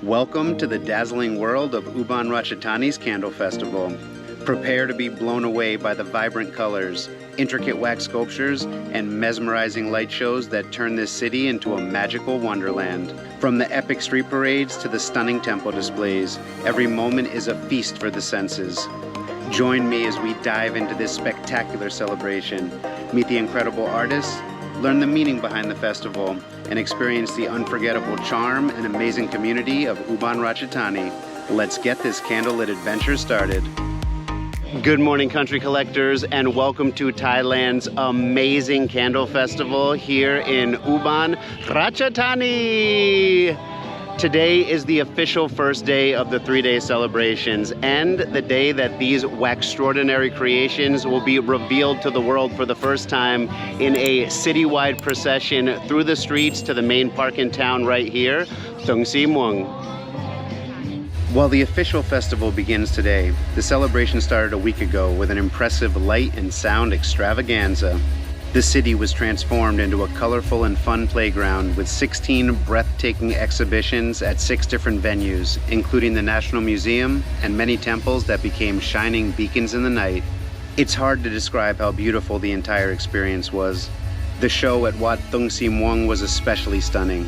Welcome to the dazzling world of Ubon Ratchathani's Candle Festival. Prepare to be blown away by the vibrant colors, intricate wax sculptures, and mesmerizing light shows that turn this city into a magical wonderland. From the epic street parades to the stunning temple displays, every moment is a feast for the senses. Join me as we dive into this spectacular celebration, meet the incredible artists, learn the meaning behind the festival, and experience the unforgettable charm and amazing community of Ubon Ratchathani. Let's get this candlelit adventure started. Good morning, country collectors, and welcome to Thailand's amazing candle festival here in Ubon Ratchathani. Today is the official first day of the 3-day celebrations and the day that these waxtraordinary creations will be revealed to the world for the first time in a citywide procession through the streets to the main park in town right here, Thung Si Muang. While the official festival begins today, the celebration started a week ago with an impressive light and sound extravaganza. The city was transformed into a colorful and fun playground with 16 breathtaking exhibitions at 6 different venues, including the National Museum and many temples that became shining beacons in the night. It's hard to describe how beautiful the entire experience was. The show at Wat Chaeng was especially stunning.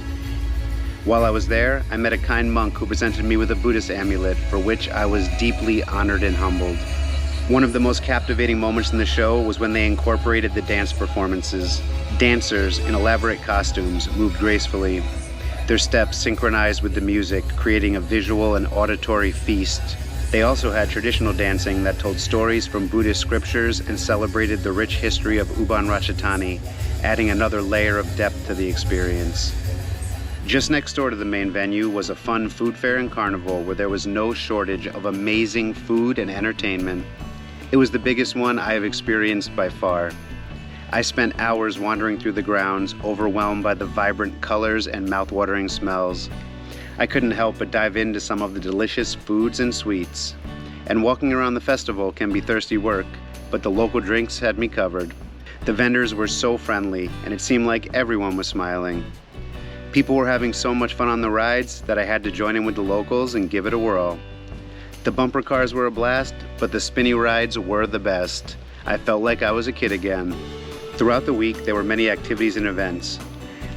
While I was there, I met a kind monk who presented me with a Buddhist amulet, for which I was deeply honored and humbled. One of the most captivating moments in the show was when they incorporated the dance performances. Dancers in elaborate costumes moved gracefully, their steps synchronized with the music, creating a visual and auditory feast. They also had traditional dancing that told stories from Buddhist scriptures and celebrated the rich history of Ubon Ratchathani, adding another layer of depth to the experience. Just next door to the main venue was a fun food fair and carnival where there was no shortage of amazing food and entertainment. It was the biggest one I have experienced by far. I spent hours wandering through the grounds, overwhelmed by the vibrant colors and mouth-watering smells. I couldn't help but dive into some of the delicious foods and sweets. And walking around the festival can be thirsty work, but the local drinks had me covered. The vendors were so friendly, and it seemed like everyone was smiling. People were having so much fun on the rides that I had to join in with the locals and give it a whirl. The bumper cars were a blast, but the spinny rides were the best. I felt like I was a kid again. Throughout the week, there were many activities and events.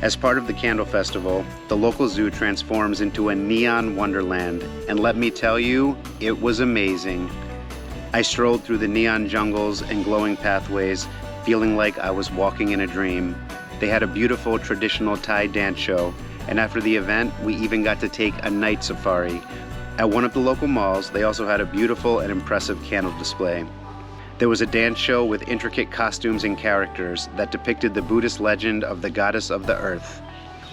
As part of the Candle Festival, the local zoo transforms into a neon wonderland, and let me tell you, it was amazing. I strolled through the neon jungles and glowing pathways, feeling like I was walking in a dream. They had a beautiful traditional Thai dance show, and after the event, we even got to take a night safari. At one of the local malls, they also had a beautiful and impressive candle display. There was a dance show with intricate costumes and characters that depicted the Buddhist legend of the goddess of the earth.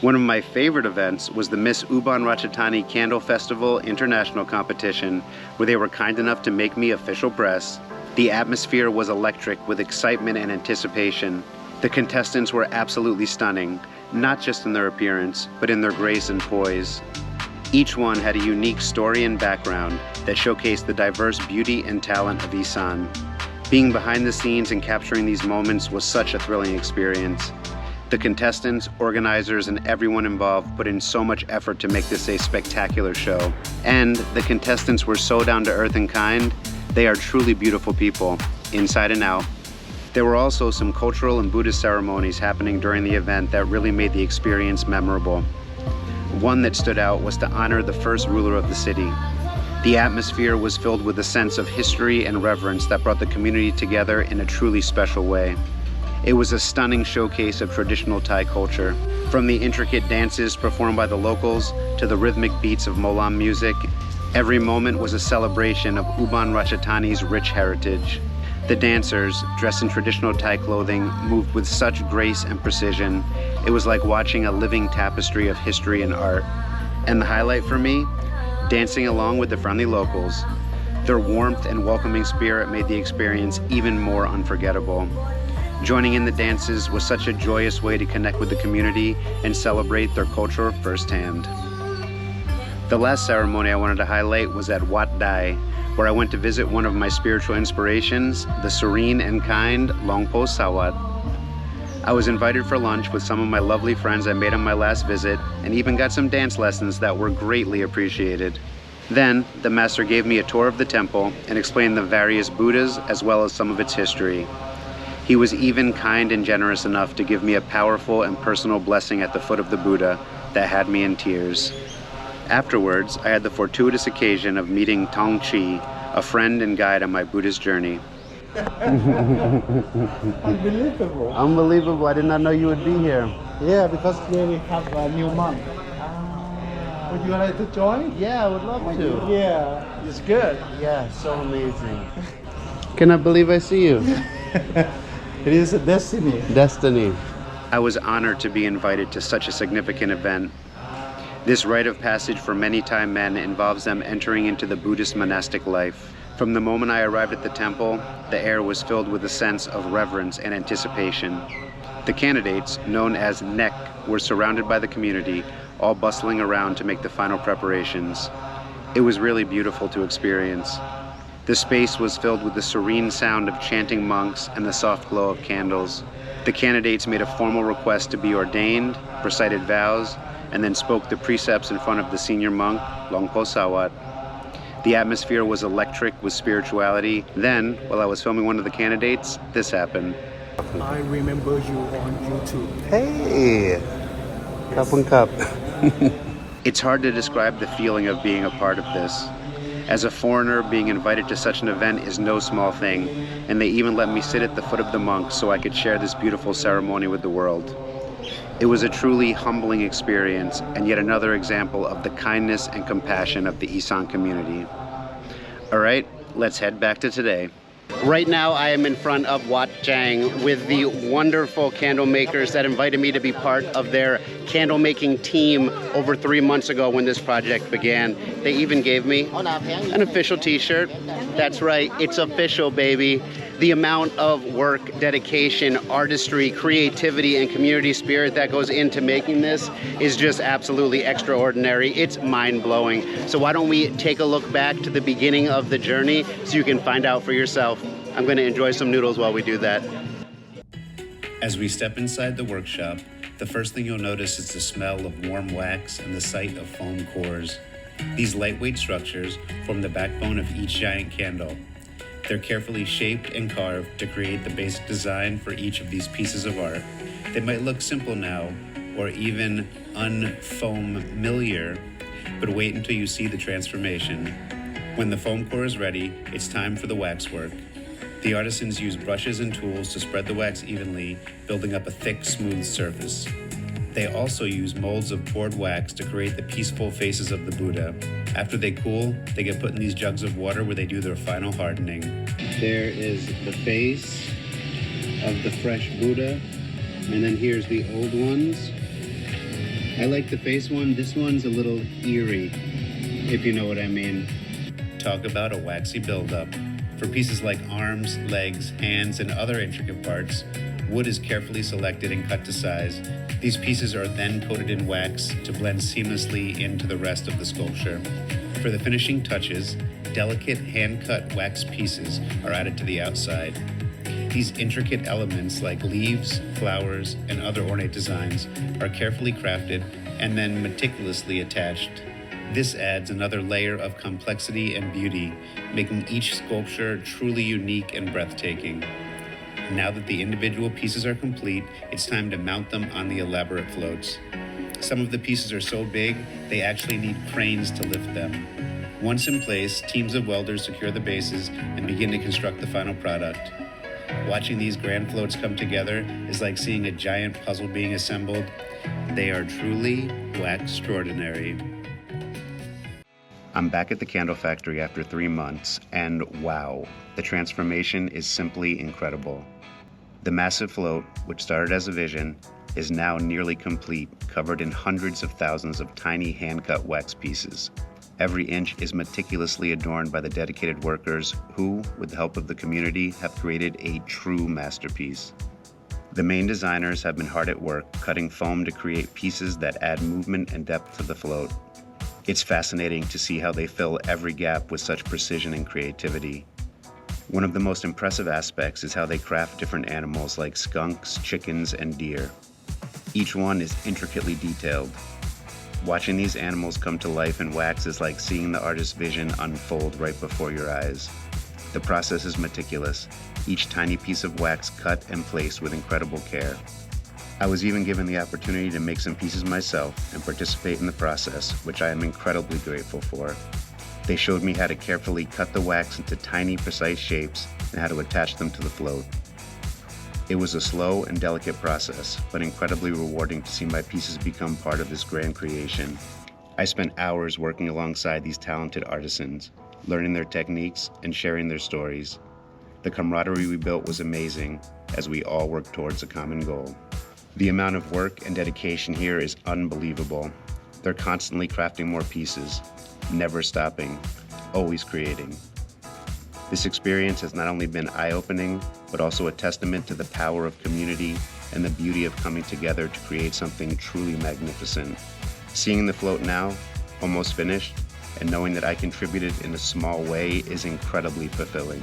One of my favorite events was the Miss Ubon Ratchathani Candle Festival International Competition, where they were kind enough to make me official press. The atmosphere was electric with excitement and anticipation. The contestants were absolutely stunning, not just in their appearance, but in their grace and poise. Each one had a unique story and background that showcased the diverse beauty and talent of Isan. Being behind the scenes and capturing these moments was such a thrilling experience. The contestants, organizers, and everyone involved put in so much effort to make this a spectacular show. And the contestants were so down to earth and kind. They are truly beautiful people, inside and out. There were also some cultural and Buddhist ceremonies happening during the event that really made the experience memorable. One that stood out was to honor the first ruler of the city. The atmosphere was filled with a sense of history and reverence that brought the community together in a truly special way. It was a stunning showcase of traditional Thai culture, from the intricate dances performed by the locals to the rhythmic beats of molam music. Every moment was a celebration of Ubon Ratchathani's rich heritage. The dancers, dressed in traditional Thai clothing, moved with such grace and precision. It was like watching a living tapestry of history and art. And the highlight for me? Dancing along with the friendly locals. Their warmth and welcoming spirit made the experience even more unforgettable. Joining in the dances was such a joyous way to connect with the community and celebrate their culture firsthand. The last ceremony I wanted to highlight was at Wat Chaeng, where I went to visit one of my spiritual inspirations, the serene and kind Longpo Sawat. I was invited for lunch with some of my lovely friends I made on my last visit, and even got some dance lessons that were greatly appreciated. Then, the master gave me a tour of the temple and explained the various Buddhas as well as some of its history. He was even kind and generous enough to give me a powerful and personal blessing at the foot of the Buddha that had me in tears. Afterwards, I had the fortuitous occasion of meeting Tong Chi, a friend and guide on my Buddhist journey. Unbelievable. Unbelievable, I did not know you would be here. Yeah, because here we have a new monk. Would you like to join? Yeah, I would love to. Yeah, it's good. Yeah, so amazing. Cannot believe I see you. It is a destiny. Destiny. I was honored to be invited to such a significant event. This rite of passage for many Thai men involves them entering into the Buddhist monastic life. From the moment I arrived at the temple, the air was filled with a sense of reverence and anticipation. The candidates, known as Nek, were surrounded by the community, all bustling around to make the final preparations. It was really beautiful to experience. The space was filled with the serene sound of chanting monks and the soft glow of candles. The candidates made a formal request to be ordained, recited vows, and then spoke the precepts in front of the senior monk, Longpo Sawat. The atmosphere was electric with spirituality. Then, while I was filming one of the candidates, this happened. I remember you on YouTube. Hey! Cup and cup. It's hard to describe the feeling of being a part of this. As a foreigner, being invited to such an event is no small thing, and they even let me sit at the foot of the monk so I could share this beautiful ceremony with the world. It was a truly humbling experience, and yet another example of the kindness and compassion of the Isan community. All right, let's head back to today. Right now I am in front of Wat Chaeng with the wonderful candle makers that invited me to be part of their candle making team over 3 months ago when this project began. They even gave me an official t-shirt. That's right, it's official, baby. The amount of work, dedication, artistry, creativity, and community spirit that goes into making this is just absolutely extraordinary. It's mind-blowing. So why don't we take a look back to the beginning of the journey so you can find out for yourself. I'm gonna enjoy some noodles while we do that. As we step inside the workshop, the first thing you'll notice is the smell of warm wax and the sight of foam cores. These lightweight structures form the backbone of each giant candle. They're carefully shaped and carved to create the basic design for each of these pieces of art. They might look simple now, or even unfamiliar, but wait until you see the transformation. When the foam core is ready, it's time for the waxwork. The artisans use brushes and tools to spread the wax evenly, building up a thick, smooth surface. They also use molds of poured wax to create the peaceful faces of the Buddha. After they cool, they get put in these jugs of water where they do their final hardening. There is the face of the fresh Buddha, and then here's the old ones. I like the face one. This one's a little eerie, if you know what I mean. Talk about a waxy buildup. For pieces like arms, legs, hands, and other intricate parts, wood is carefully selected and cut to size. These pieces are then coated in wax to blend seamlessly into the rest of the sculpture. For the finishing touches, delicate hand-cut wax pieces are added to the outside. These intricate elements like leaves, flowers, and other ornate designs are carefully crafted and then meticulously attached. This adds another layer of complexity and beauty, making each sculpture truly unique and breathtaking. Now that the individual pieces are complete, it's time to mount them on the elaborate floats. Some of the pieces are so big, they actually need cranes to lift them. Once in place, teams of welders secure the bases and begin to construct the final product. Watching these grand floats come together is like seeing a giant puzzle being assembled. They are truly wax-extraordinary. I'm back at the candle factory after 3 months, and wow, the transformation is simply incredible. The massive float, which started as a vision, is now nearly complete, covered in hundreds of thousands of tiny hand-cut wax pieces. Every inch is meticulously adorned by the dedicated workers who, with the help of the community, have created a true masterpiece. The main designers have been hard at work, cutting foam to create pieces that add movement and depth to the float. It's fascinating to see how they fill every gap with such precision and creativity. One of the most impressive aspects is how they craft different animals like skunks, chickens, and deer. Each one is intricately detailed. Watching these animals come to life in wax is like seeing the artist's vision unfold right before your eyes. The process is meticulous, each tiny piece of wax cut and placed with incredible care. I was even given the opportunity to make some pieces myself and participate in the process, which I am incredibly grateful for. They showed me how to carefully cut the wax into tiny, precise shapes and how to attach them to the float. It was a slow and delicate process, but incredibly rewarding to see my pieces become part of this grand creation. I spent hours working alongside these talented artisans, learning their techniques and sharing their stories. The camaraderie we built was amazing as we all worked towards a common goal. The amount of work and dedication here is unbelievable. They're constantly crafting more pieces, never stopping, always creating. This experience has not only been eye-opening, but also a testament to the power of community and the beauty of coming together to create something truly magnificent. Seeing the float now, almost finished, and knowing that I contributed in a small way is incredibly fulfilling.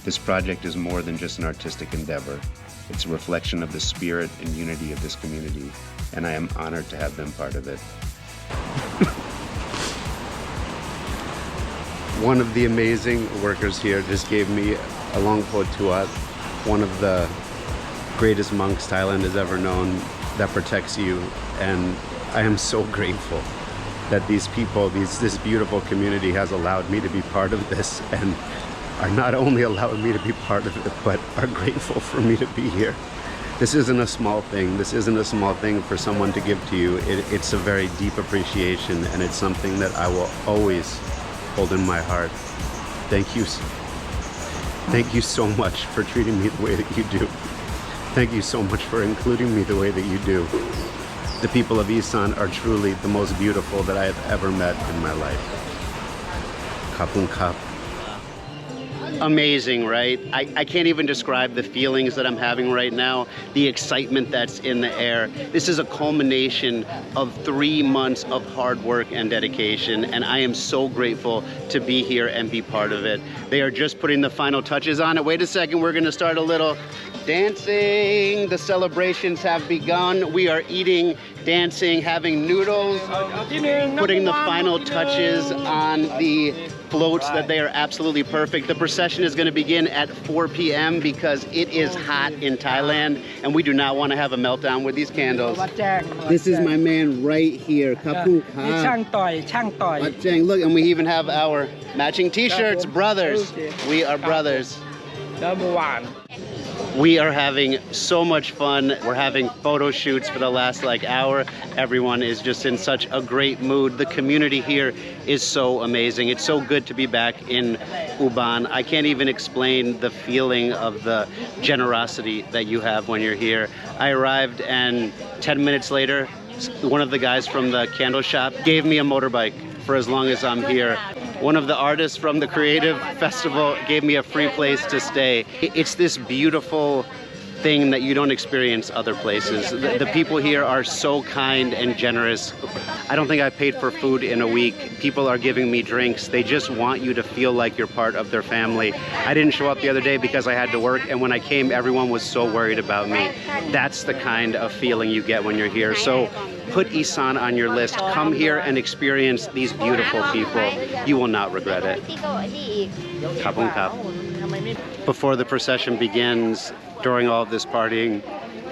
This project is more than just an artistic endeavor. It's a reflection of the spirit and unity of this community, and I am honored to have been part of it. One of the amazing workers here just gave me a Longpo Tuat, one of the greatest monks Thailand has ever known, that protects you. And I am so grateful that these people, this beautiful community has allowed me to be part of this, and are not only allowing me to be part of it, but are grateful for me to be here. This isn't a small thing. This isn't a small thing for someone to give to you. It's a very deep appreciation, and it's something that I will always hold in my heart. Thank you. Thank you so much for treating me the way that you do. Thank you so much for including me the way that you do. The people of Isan are truly the most beautiful that I have ever met in my life. Kapun kap. Amazing, right? I can't even describe the feelings that I'm having right now, the excitement that's in the air. This is a culmination of 3 months of hard work and dedication, and I am so grateful to be here and be part of it. They are just putting the final touches on it. Wait a second, we're gonna start a little dancing. The celebrations have begun. We are eating, dancing, having noodles, putting the final touches on the floats that they are absolutely perfect. The procession is going to begin at 4 p.m. because it is hot in Thailand and we do not want to have a meltdown with these candles. This is my man right here. Kapun Kap. Wat Chaeng. Look, and we even have our matching t-shirts. Brothers. We are brothers. We are having so much fun. We're having photo shoots for the last hour. Everyone is just in such a great mood. The community here is so amazing. It's so good to be back in Ubon. I can't even explain the feeling of the generosity that you have when you're here. I arrived and 10 minutes later, one of the guys from the candle shop gave me a motorbike for as long as I'm here. One of the artists from the Creative Festival gave me a free place to stay. It's this beautiful thing that you don't experience other places. The people here are so kind and generous. I don't think I paid for food in a week. People are giving me drinks. They just want you to feel like you're part of their family. I didn't show up the other day because I had to work, and when I came, everyone was so worried about me. That's the kind of feeling you get when you're here. So put Isan on your list. Come here and experience these beautiful people. You will not regret it. Kapun kap. Before the procession begins, during all of this partying,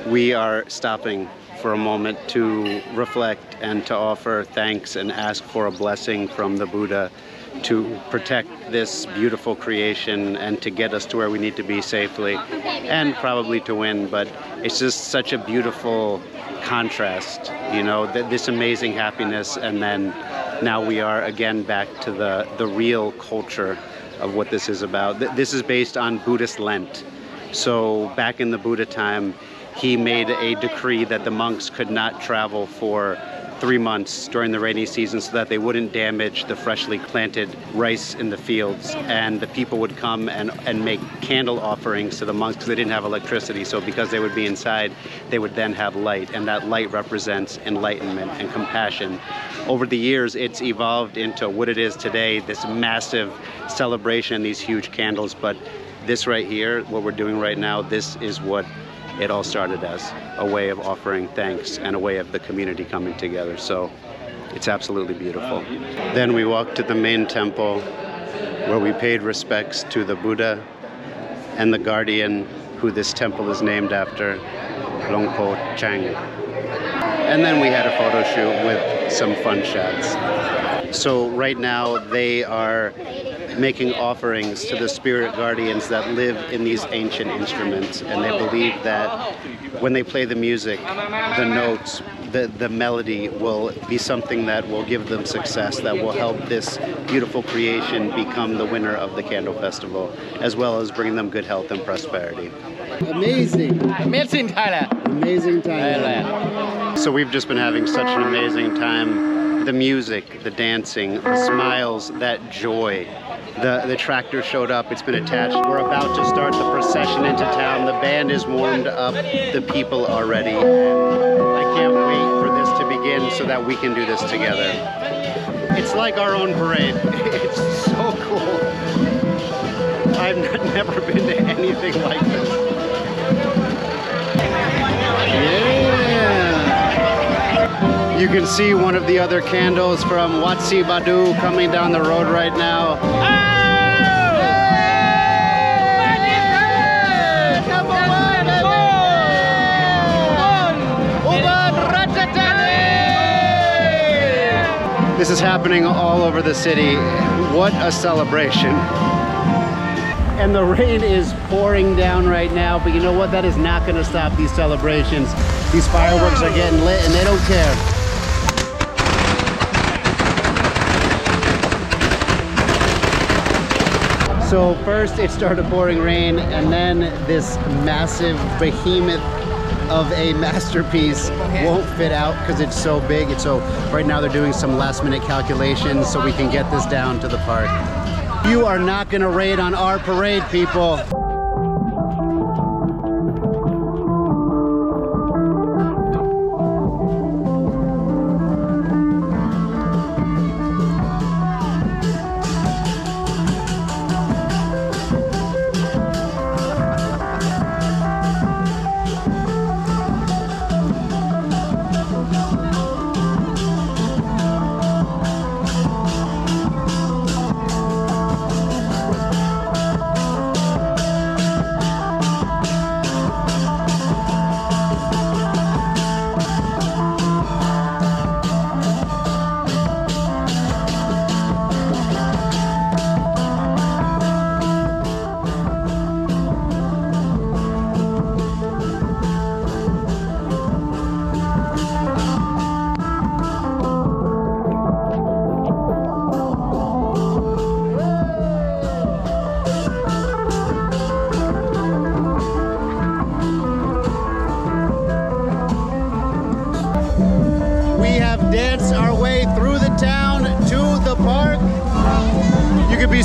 we are stopping for a moment to reflect and to offer thanks and ask for a blessing from the Buddha to protect this beautiful creation and to get us to where we need to be safely, and probably to win. But it's just such a beautiful contrast, you know, this amazing happiness, and then now we are again back to the real culture of what this is about. This is based on Buddhist Lent. So back in the Buddha time, he made a decree that the monks could not travel for 3 months during the rainy season so that they wouldn't damage the freshly planted rice in the fields. And the people would come and make candle offerings to the monks because they didn't have electricity. So because they would be inside, they would then have light. And that light represents enlightenment and compassion. Over the years, it's evolved into what it is today, this massive celebration, these huge candles. But this right here, what we're doing right now, this is what it all started as, a way of offering thanks and a way of the community coming together. So it's absolutely beautiful. Then we walked to the main temple where we paid respects to the Buddha and the guardian who this temple is named after, Wat Chaeng. And then we had a photo shoot with some fun shots. So right now they are making offerings to the spirit guardians that live in these ancient instruments, and they believe that when they play the music, the notes, the melody will be something that will give them success, that will help this beautiful creation become the winner of the Candle Festival, as well as bring them good health and prosperity. Amazing. Amazing Thailand. Amazing Thailand. So we've just been having such an amazing time. The music, the dancing, the smiles, that joy. The tractor showed up, it's been attached. We're about to start the procession into town. The band is warmed up, the people are ready. I can't wait for this to begin so that we can do this together. It's like our own parade. It's so cool. I've never been to anything like this. Yeah! You can see one of the other candles from Wat Chaeng coming down the road right now. This is happening all over the city. What a celebration. And the rain is pouring down right now, but you know what? That is not going to stop these celebrations. These fireworks are getting lit and they don't care. So first it started pouring rain, and then this massive behemoth of a masterpiece won't fit out because it's so big. So right now they're doing some last minute calculations so we can get this down to the park. You are not gonna raid on our parade, people.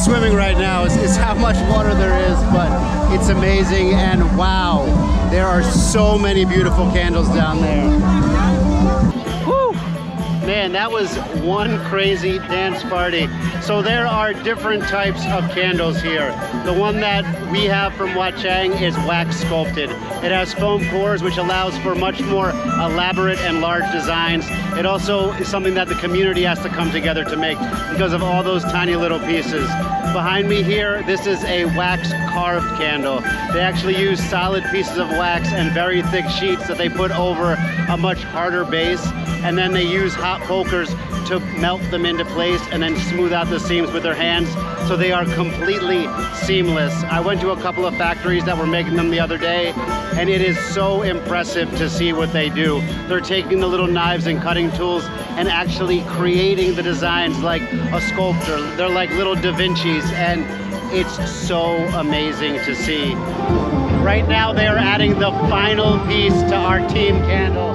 Swimming right now is how much water there is, but it's amazing. And wow, there are so many beautiful candles down there. Whew. Man, that was one crazy dance party. So there are different types of candles here. The one that we have from Wat Chaeng is wax sculpted. It has foam cores, which allows for much more elaborate and large designs. It also is something that the community has to come together to make because of all those tiny little pieces. Behind me here, this is a wax carved candle. They actually use solid pieces of wax and very thick sheets that they put over a much harder base, and then they use hot pokers to melt them into place and then smooth out the seams with their hands so they are completely seamless. I went to a couple of factories that were making them the other day, and it is so impressive to see what they do. They're taking the little knives and cutting tools and actually creating the designs like a sculptor. They're like little Da Vinci's, and it's so amazing to see. Right now they are adding the final piece to our team candle.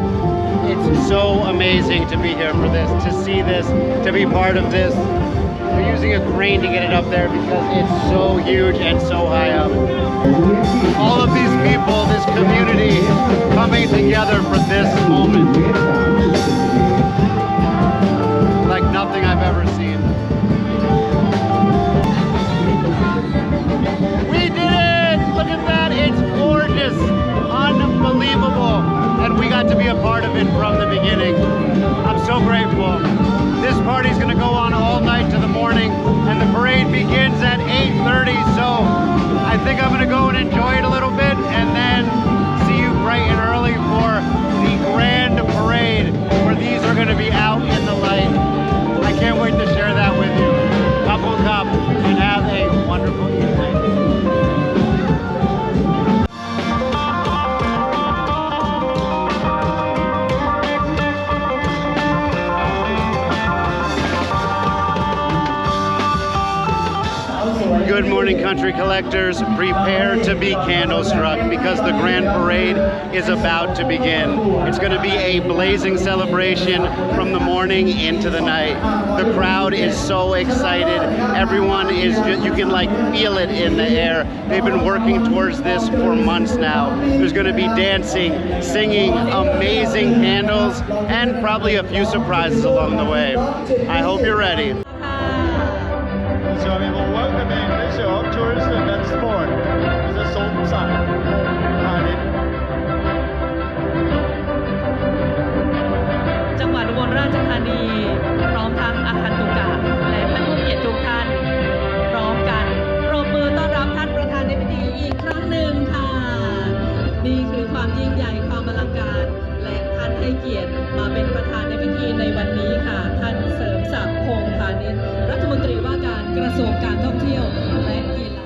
It's so amazing to be here for this, to see this, to be part of this. We're using a crane to get it up there because it's so huge and so high up. All of these people, this community, coming together for this moment. Like nothing I've ever seen. We did it! Good morning, country collectors. Prepare to be candlestruck because the grand parade is about to begin. It's going to be a blazing celebration from the morning into the night. The crowd is so excited. Everyone is just, you can like feel it in the air. They've been working towards this for months now. There's going to be dancing, singing, amazing candles, and probably a few surprises along the way. I hope you're ready. So we will welcome the Ministry of Tourism and Sport, Mr. Somsak Phanit. จังหวัดอุบลราชธานีพร้อมทั้งอาคันตุกะและท่านผู้เกียรติทุกท่านพร้อมกันปรบมือต้อนรับท่านประธานในพิธีอีกครั้งหนึ่งค่ะนี่คือความยิ่งใหญ่ความอลังการและท่านให้เกียรติมาเป็นประธานในพิธีในวันนี้ค่ะท่านเสริมศักดิ์พงษ์พาณิชย์รัฐมนตรีว่าการกระทรวงการท่องเที่ยวและกีฬา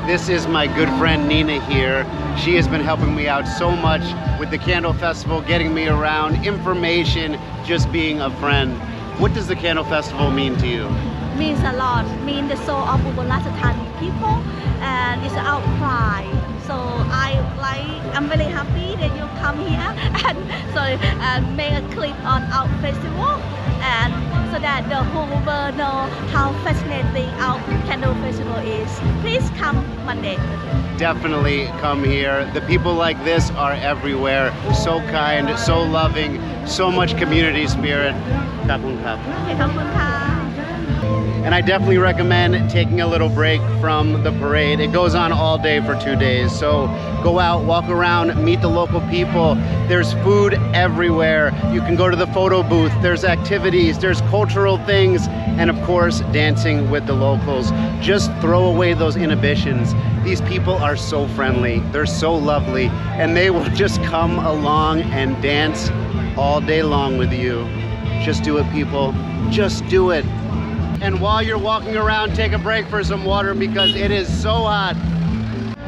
This is my good friend Nina here. She has been helping me out so much with the Candle Festival, getting me around, information, just being a friend. What does the Candle Festival mean to you? Means a lot. Means the soul of Ubon Ratchathani people, and it's our pride. So I'm very happy that you come here and make a clip on our festival, and so that the whole world know how fascinating our Candle Festival is. Please come Monday. Definitely come here. The people like this are everywhere. So kind, so loving, so much community spirit. ขอบคุณครับ ขอบคุณค่ะ And I definitely recommend taking a little break from the parade. It goes on all day for 2 days. So go out, walk around, meet the local people. There's food everywhere. You can go to the photo booth. There's activities, there's cultural things, and of course, dancing with the locals. Just throw away those inhibitions. These people are so friendly. They're so lovely, and they will just come along and dance all day long with you. Just do it, people. Just do it. And while you're walking around, take a break for some water because it is so hot.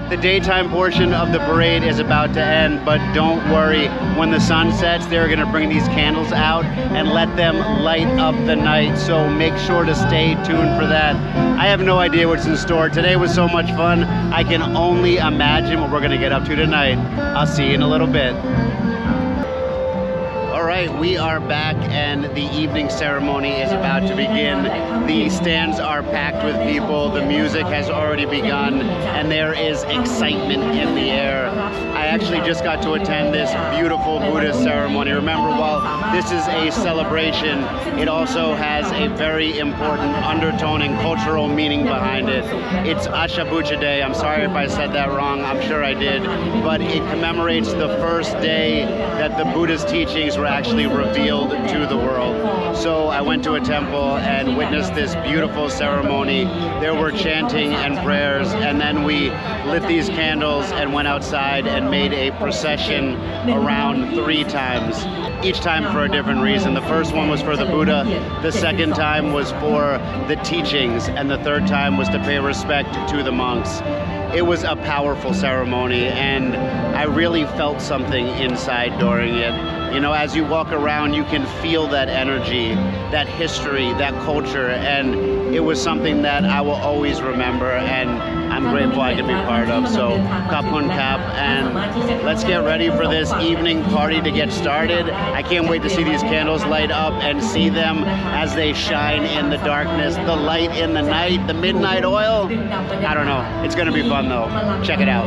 The daytime portion of the parade is about to end, but don't worry. When the sun sets, they're gonna bring these candles out and let them light up the night. So make sure to stay tuned for that. I have no idea what's in store. Today was so much fun. I can only imagine what we're gonna get up to tonight. I'll see you in a little bit. All right, we are back and the evening ceremony is about to begin. The stands are packed with people, the music has already begun, and there is excitement in the air. I actually just got to attend this beautiful Buddhist ceremony. Remember, while this is a celebration, it also has a very important undertone and cultural meaning behind it. It's Ashabucha Day. I'm sorry if I said that wrong, I'm sure I did, but it commemorates the first day that the Buddhist teachings were actually revealed to the world. So I went to a temple and witnessed this beautiful ceremony. There were chanting and prayers, and then we lit these candles and went outside and made a procession around 3 times, each time for a different reason. The first one was for the Buddha, the second time was for the teachings, and the third time was to pay respect to the monks. It was a powerful ceremony, and I really felt something inside during it. You know, as you walk around, you can feel that energy, that history, that culture, and it was something that I will always remember, and I'm grateful I could be part of. So, kapun kap, and let's get ready for this evening party to get started. I can't wait to see these candles light up and see them as they shine in the darkness, the light in the night, the midnight oil. I don't know. It's gonna be fun though. Check it out.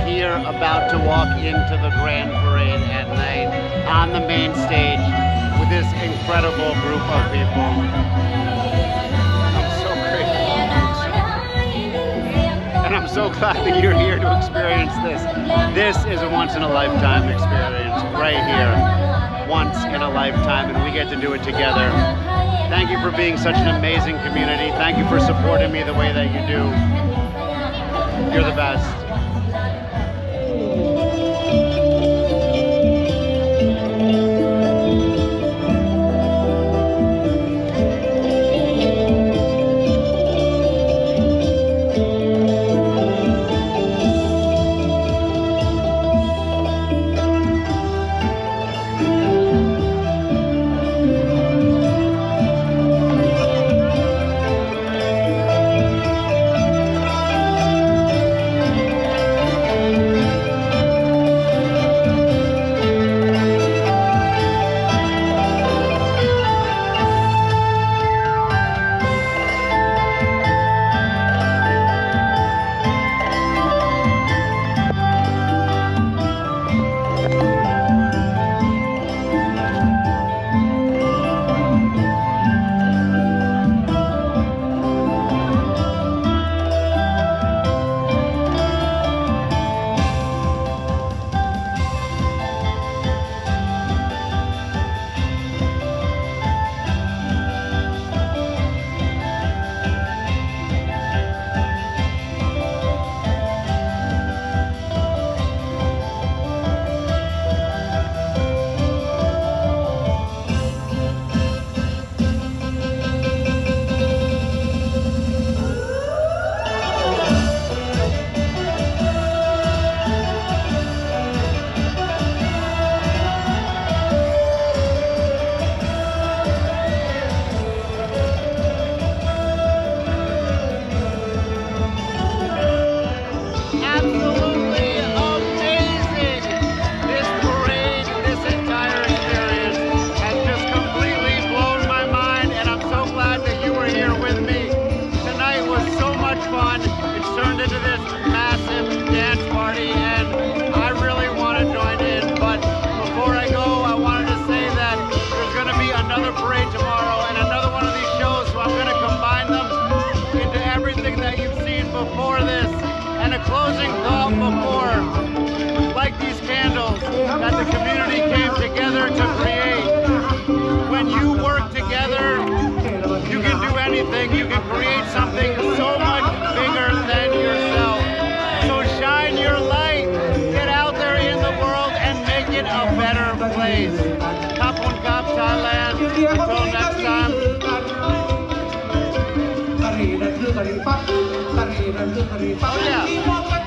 Here about to walk into the grand parade at night on the main stage with this incredible group of people. I'm so grateful. And I'm so glad that you're here to experience this. This is a once-in-a-lifetime experience right here. Once in a lifetime, and we get to do it together. Thank you for being such an amazing community. Thank you for supporting me the way that you do. You're the best. another parade tomorrow and another one of these shows, so I'm going to combine them into everything that you've seen before this. And a closing thought before, like these candles that the community came together to create. When you work together, you can do anything. You can create something so much bigger than yourself. So shine your light, get out there in the world and make it a better place. Kapun Kap Thailand. Until next time. Oh yeah,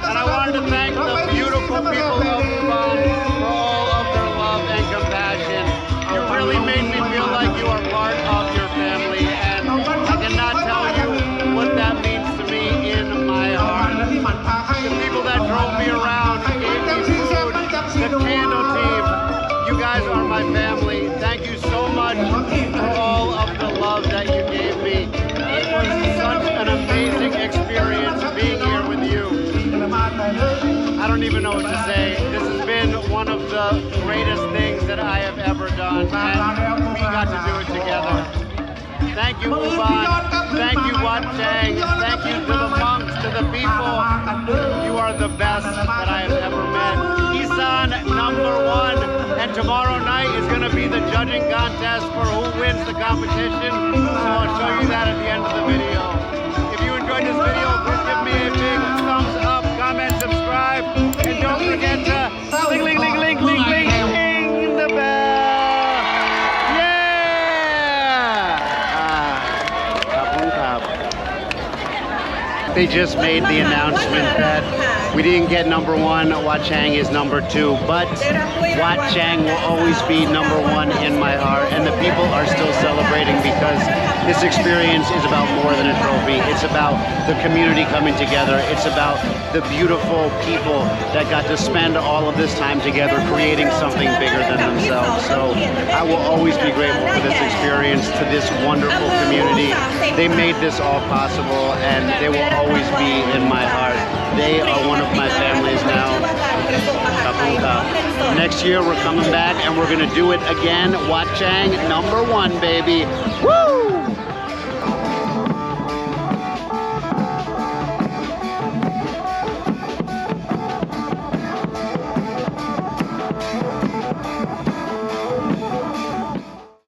and I wanted to thank the beautiful people of Ubon for all of their love and compassion. You really made me feel like you are part of your family, and I cannot tell you what that means to me in my heart. The people that drove me around, gave me food, the candle team, you guys are my family. Thank you so much for all of the love that you gave me. It was such an amazing experience being here with you. I don't even know what to say. This has been one of the greatest things that I have ever done, and we got to do it together. Thank you, Ubon. Thank you, Wat Chaeng. Thank you to the monks, to the people. You are the best that I have ever met. Isan, #1. And tomorrow night is going to be the judging contest for who wins the competition. So I'll show you that at the end of the video. If you enjoyed this video, please give me a big thumbs up, comment, subscribe, and don't forget to ring the bell. Yeah! Kapun Kap. They just made the announcement that we didn't get #1, Wat Chaeng is #2, but Wat Chaeng will always be #1 in my heart, and the people are still celebrating because this experience is about more than a trophy. It's about the community coming together. It's about the beautiful people that got to spend all of this time together creating something bigger than themselves. So I will always be grateful for this experience, to this wonderful community. They made this all possible, and they will always be in my heart. They are one of my families now. Kapun Kap. Next year we're coming back and we're gonna do it again. Wat Chaeng #1, baby. Woo!